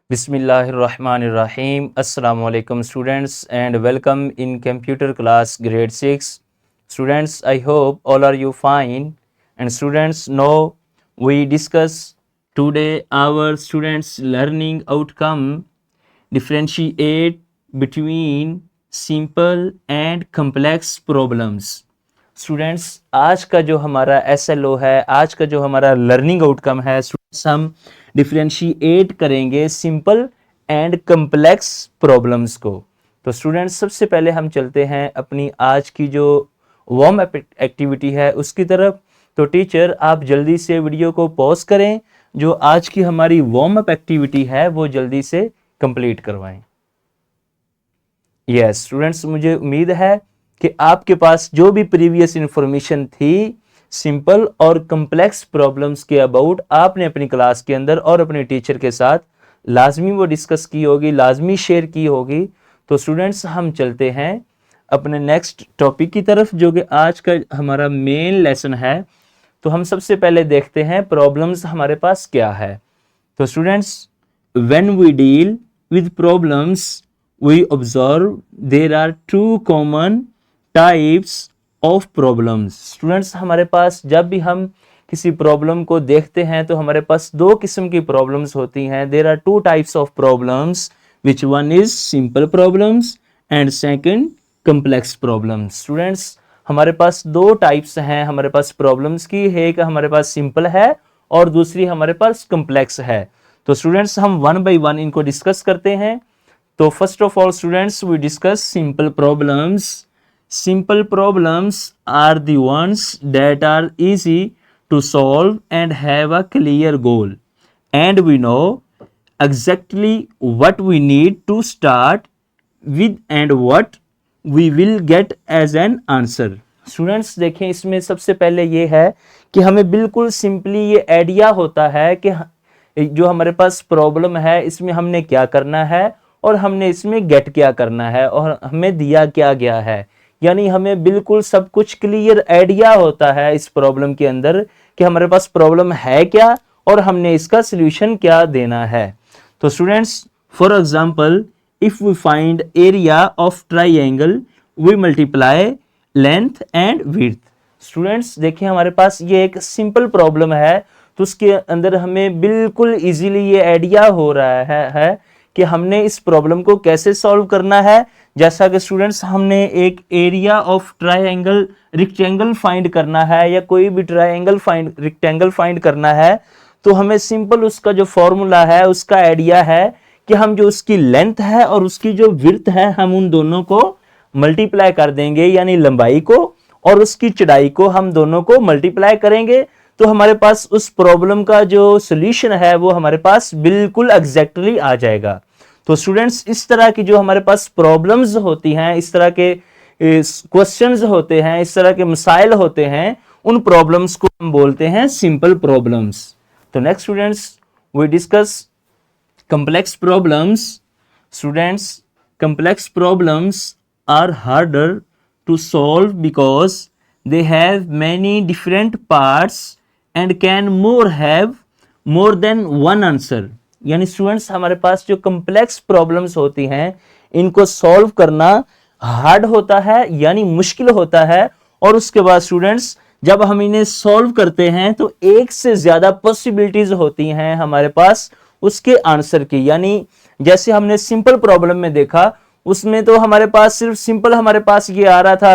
Bismillahirrahmanirrahim. Assalamu alaikum students and welcome in computer class grade 6. Students, I hope all are you fine. And students, now we discuss today our students learning outcome, differentiate between simple and complex problems. Students, आज का जो हमारा SLO है, आज का जो हमारा learning outcome है, स्टूडेंट्स हम डिफरेंशिएट करेंगे सिंपल एंड कम्प्लेक्स प्रॉब्लम्स को। तो स्टूडेंट्स, सबसे पहले हम चलते हैं अपनी आज की जो वार्म अप एक्टिविटी है उसकी तरफ। तो टीचर आप जल्दी से वीडियो को पॉज करें, जो आज की हमारी वार्म अप एक्टिविटी है वो जल्दी से कंप्लीट करवाएं। यस स्टूडेंट्स, मुझे उम्मीद है कि आपके पास जो भी प्रीवियस इंफॉर्मेशन थी सिंपल और कम्प्लेक्स प्रॉब्लम्स के अबाउट आपने अपनी क्लास के अंदर और अपने टीचर के साथ लाजमी वो डिस्कस की होगी, लाजमी शेयर की होगी। तो स्टूडेंट्स, हम चलते हैं अपने नेक्स्ट टॉपिक की तरफ, जो कि आज का हमारा मेन लेसन है। तो हम सबसे पहले देखते हैं प्रॉब्लम्स हमारे पास क्या है। तो students, when we deal with problems we observe there are two common types of problems. Students, हमारे पास जब भी हम किसी प्रॉब्लम को देखते हैं तो हमारे पास दो किस्म की प्रॉब्लम्स होती हैं। There are two types of problems, which one is simple problems and second complex problems. Students, हमारे पास दो टाइप्स हैं हमारे पास प्रॉब्लम्स की, एक हमारे पास सिंपल है और दूसरी हमारे पास कम्प्लेक्स है। तो स्टूडेंट्स, हम वन बाय वन इनको डिस्कस करते हैं। तो first of all students, we discuss simple problems. Simple problems are the ones that are easy to solve and have a clear goal, and we know exactly what we need to start with and what we will get as an answer. Students देखें, इसमें सबसे पहले ये है कि हमें बिल्कुल simply ये आइडिया होता है कि जो हमारे पास प्रॉब्लम है इसमें हमने क्या करना है और हमने इसमें गेट क्या करना है और हमें दिया क्या गया है। यानी हमें बिल्कुल सब कुछ क्लियर आइडिया होता है इस प्रॉब्लम के अंदर कि हमारे पास प्रॉब्लम है क्या और हमने इसका सॉल्यूशन क्या देना है। तो students, for example, if we find area of triangle we multiply length and width. Students देखिए, हमारे पास ये एक सिंपल प्रॉब्लम है, तो उसके अंदर हमें बिल्कुल इजीली ये आइडिया हो रहा है कि हमने इस प्रॉब्लम को कैसे सॉल्व करना है। जैसा कि स्टूडेंट्स, हमने एक area of triangle rectangle find करना है या कोई भी रेक्टेंगल फाइंड करना है, तो हमें सिंपल उसका जो फॉर्मूला है उसका आइडिया है कि हम जो उसकी लेंथ है और उसकी जो विड्थ है हम उन दोनों को मल्टीप्लाई कर देंगे, यानी लंबाई को और उसकी चौड़ाई को हम दोनों को मल्टीप्लाई करेंगे। तो हमारे पास उस प्रॉब्लम का जो सोल्यूशन है वो हमारे पास बिल्कुल एग्जैक्टली आ जाएगा। तो स्टूडेंट्स, इस तरह की जो हमारे पास प्रॉब्लम्स होती हैं, इस तरह के क्वेश्चंस होते हैं, इस तरह के मसाइल होते हैं, उन प्रॉब्लम्स को हम बोलते हैं सिंपल प्रॉब्लम्स। तो next students, we discuss complex problems. Students, complex problems are harder to solve because they have many different parts and can have more than one answer. यानी स्टूडेंट्स, हमारे पास जो कम्प्लेक्स प्रॉब्लम्स होती हैं इनको solve करना hard होता है, यानी मुश्किल होता है। और उसके बाद स्टूडेंट्स, जब हम इन्हें सॉल्व करते हैं तो एक से ज्यादा पॉसिबिलिटीज होती हैं हमारे पास उसके आंसर की। यानी जैसे हमने सिंपल प्रॉब्लम में देखा, उसमें तो हमारे पास सिर्फ सिंपल हमारे पास ये आ रहा था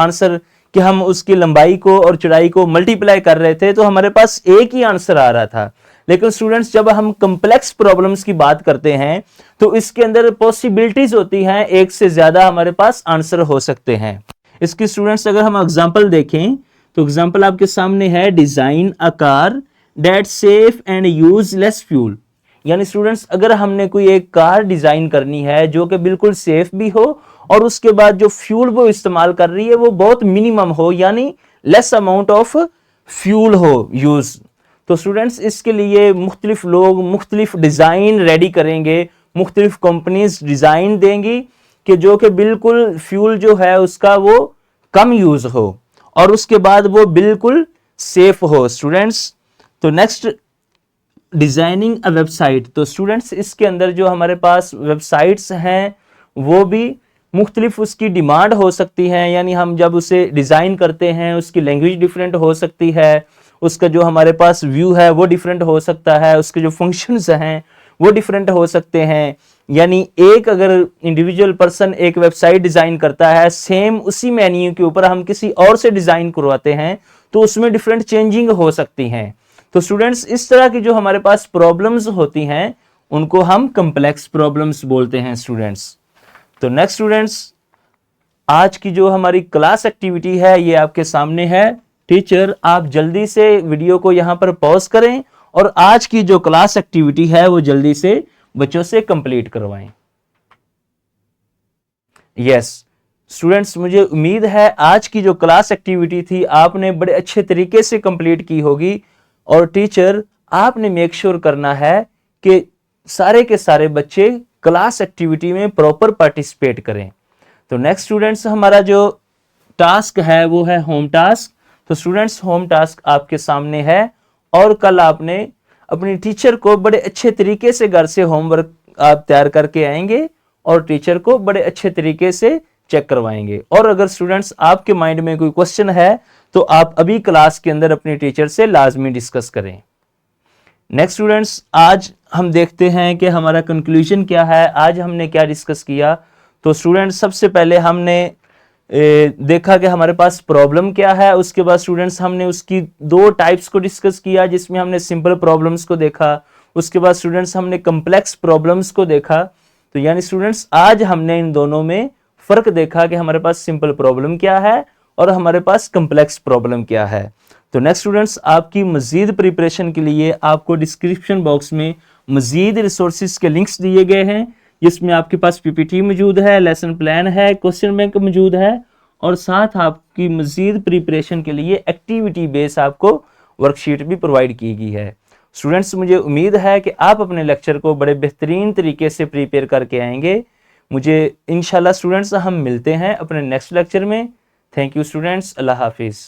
आंसर कि हम उसकी लंबाई को और चौड़ाई को मल्टीप्लाई कर रहे थे, तो हमारे पास एक ही आंसर आ रहा था। लेकिन स्टूडेंट्स, जब हम कम्प्लेक्स प्रॉब्लम्स की बात करते हैं तो इसके अंदर पॉसिबिलिटीज होती हैं, एक से ज्यादा हमारे पास आंसर हो सकते हैं। इसकी स्टूडेंट्स अगर हम एग्जांपल देखें तो एग्जांपल आपके सामने है, design a car that safe and use less fuel. यानी स्टूडेंट्स, अगर हमने कोई एक कार डिजाइन करनी है जो कि बिल्कुल सेफ भी हो और उसके बाद जो फ्यूल वो इस्तेमाल कर रही है वो बहुत मिनिमम हो, यानी लेस अमाउंट ऑफ फ्यूल हो यूज। तो स्टूडेंट्स, इसके लिए मुख्तलिफ लोग मुख्तलिफ डिजाइन रेडी करेंगे, मुख्तलिफ कंपनीज डिजाइन देंगी कि जो कि बिल्कुल फ्यूल जो है उसका वो कम यूज हो और उसके बाद वो बिल्कुल सेफ हो। स्टूडेंट्स, तो नेक्स्ट डिजाइनिंग अ वेबसाइट, तो स्टूडेंट्स इसके अंदर जो हमारे पास वेबसाइट्स हैं वो भी मुख्तलिफ उसकी डिमांड हो सकती है, यानी हम जब उसे डिज़ाइन करते हैं उसकी लैंग्वेज डिफरेंट हो सकती है, उसका जो हमारे पास व्यू है वो डिफरेंट हो सकता है, उसके जो फंक्शंस हैं वो डिफरेंट हो सकते हैं। यानी एक अगर इंडिविजुअल पर्सन एक वेबसाइट डिज़ाइन करता है, सेम उसी मेन्यू के ऊपर हम किसी और से डिज़ाइन करवाते हैं तो उसमें डिफरेंट चेंजिंग हो सकती हैं। तो स्टूडेंट्स इस तरह की जो हमारे पास प्रॉब्लम्स होती हैं उनको हम कम्प्लेक्स प्रॉब्लम्स बोलते हैं स्टूडेंट्स। तो नेक्स्ट स्टूडेंट्स, आज की जो हमारी क्लास एक्टिविटी है ये आपके सामने है। टीचर आप जल्दी से वीडियो को यहाँ पर पॉज करें और आज की जो क्लास एक्टिविटी है वो जल्दी से बच्चों से कंप्लीट करवाएं। यस स्टूडेंट्स, मुझे उम्मीद है आज की जो क्लास एक्टिविटी थी आपने बड़े अच्छे तरीके से कंप्लीट की होगी, और टीचर आपने मेक श्योर करना है कि सारे के सारे बच्चे क्लास एक्टिविटी में प्रॉपर पार्टिसिपेट करें। तो नेक्स्ट स्टूडेंट्स, हमारा जो टास्क है वो है होम टास्क। तो स्टूडेंट्स होम टास्क आपके सामने है और कल आपने अपनी टीचर को बड़े अच्छे तरीके से घर से होमवर्क आप तैयार करके आएंगे और टीचर को बड़े अच्छे तरीके से चेक करवाएंगे। और अगर स्टूडेंट्स आपके माइंड में कोई क्वेश्चन है तो आप अभी क्लास के अंदर अपनी टीचर से लाजमी डिस्कस करें। नेक्स्ट स्टूडेंट्स, आज हम देखते हैं कि हमारा कंक्लूजन क्या है, आज हमने क्या डिस्कस किया। तो स्टूडेंट्स सबसे पहले हमने देखा कि हमारे पास प्रॉब्लम क्या है, उसके बाद स्टूडेंट्स हमने उसकी दो टाइप्स को डिस्कस किया जिसमें हमने सिंपल प्रॉब्लम्स को देखा, उसके बाद स्टूडेंट्स हमने कम्प्लेक्स प्रॉब्लम्स को देखा। तो यानी स्टूडेंट्स आज हमने इन दोनों में फर्क देखा कि हमारे पास सिंपल प्रॉब्लम क्या है और हमारे पास कम्प्लेक्स प्रॉब्लम क्या है। तो नेक्स्ट स्टूडेंट्स, आपकी मजीद प्रिपरेशन के लिए आपको डिस्क्रिप्शन बॉक्स में मजीद रिसोर्सेज के लिंक्स दिए गए हैं, जिसमें आपके पास पीपीटी मौजूद है, लेसन प्लान है, क्वेश्चन बैंक मौजूद है और साथ आपकी मजीद प्रिपरेशन के लिए एक्टिविटी बेस आपको वर्कशीट भी प्रोवाइड की गई है। स्टूडेंट्स मुझे उम्मीद है कि आप अपने लेक्चर को बड़े बेहतरीन तरीके से प्रिपेयर करके आएंगे। मुझे इंशाल्लाह स्टूडेंट्स हम मिलते हैं अपने नेक्स्ट लेक्चर में। थैंक यू स्टूडेंट्स, अल्लाह हाफिज़।